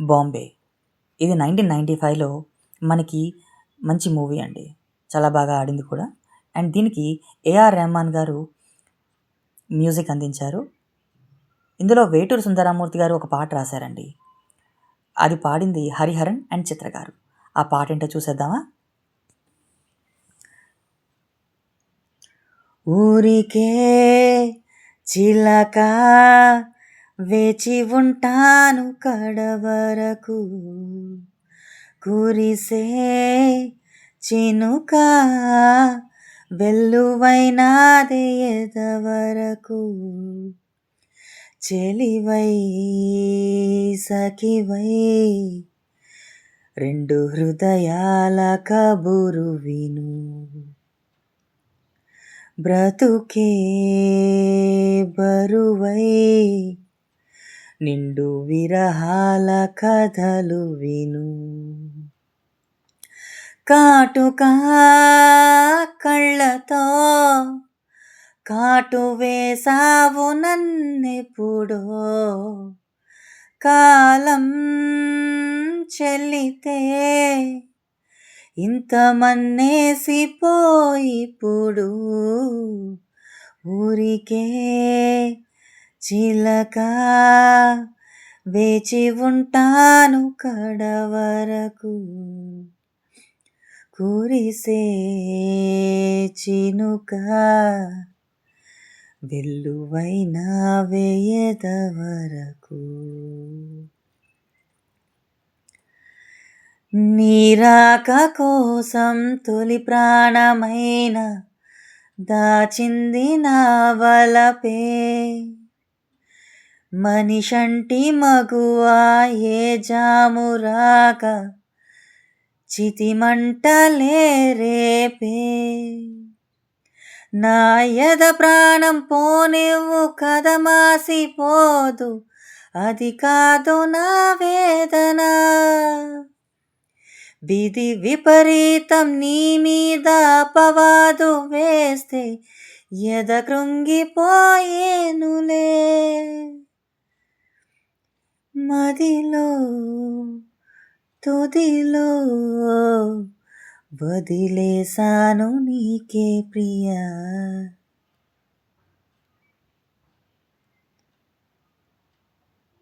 బాంబే. ఇది 1995లో మనకి మంచి మూవీ అండి. చాలా బాగా ఆడింది కూడా. అండ్ దీనికి ఏఆర్ రెహమాన్ గారు మ్యూజిక్ అందించారు. ఇందులో వేటూరి సుందరరామూర్తి గారు ఒక పాట రాశారండి. అది పాడింది హరిహరన్ అండ్ చిత్ర గారు. ఆ పాట ఏంటో చూసేద్దామా? ఊరికే చిలక వేచి ఉంటాను కడవరకు, కురిసే చినుక వెల్లువైనాదే ఎదవరకు, చెలివై సఖివై రెండు హృదయాల కబురు విను, బ్రతుకే బరువై నిండు విరహాల కథలు విను, కాటుకా కళ్ళతో కాటు వేసావు నన్నెప్పుడో, కాలం చెల్లితే ఇంత మన్నేసిపోయిప్పుడు, ఊరికే చిలక వేచి ఉంటాను కడవరకు, కురిసే చినుక వెల్లువైనా వేయదవరకు. నీరాక కోసం తొలి ప్రాణమైన దాచింది నా వలపే, మనిషంటి మగువా ఏ జామురాక చితిమంటలే రేపే, నా యద ప్రాణం పోనివ్వు కదమాసిపోదు, అది కాదు నా వేదన, విధి విపరీతం నీ మీద అపవాదు వేస్తే ఎద కృంగిపోయేనులే, మదిలో తుదిలో వదిలేసాను నీకే ప్రియా.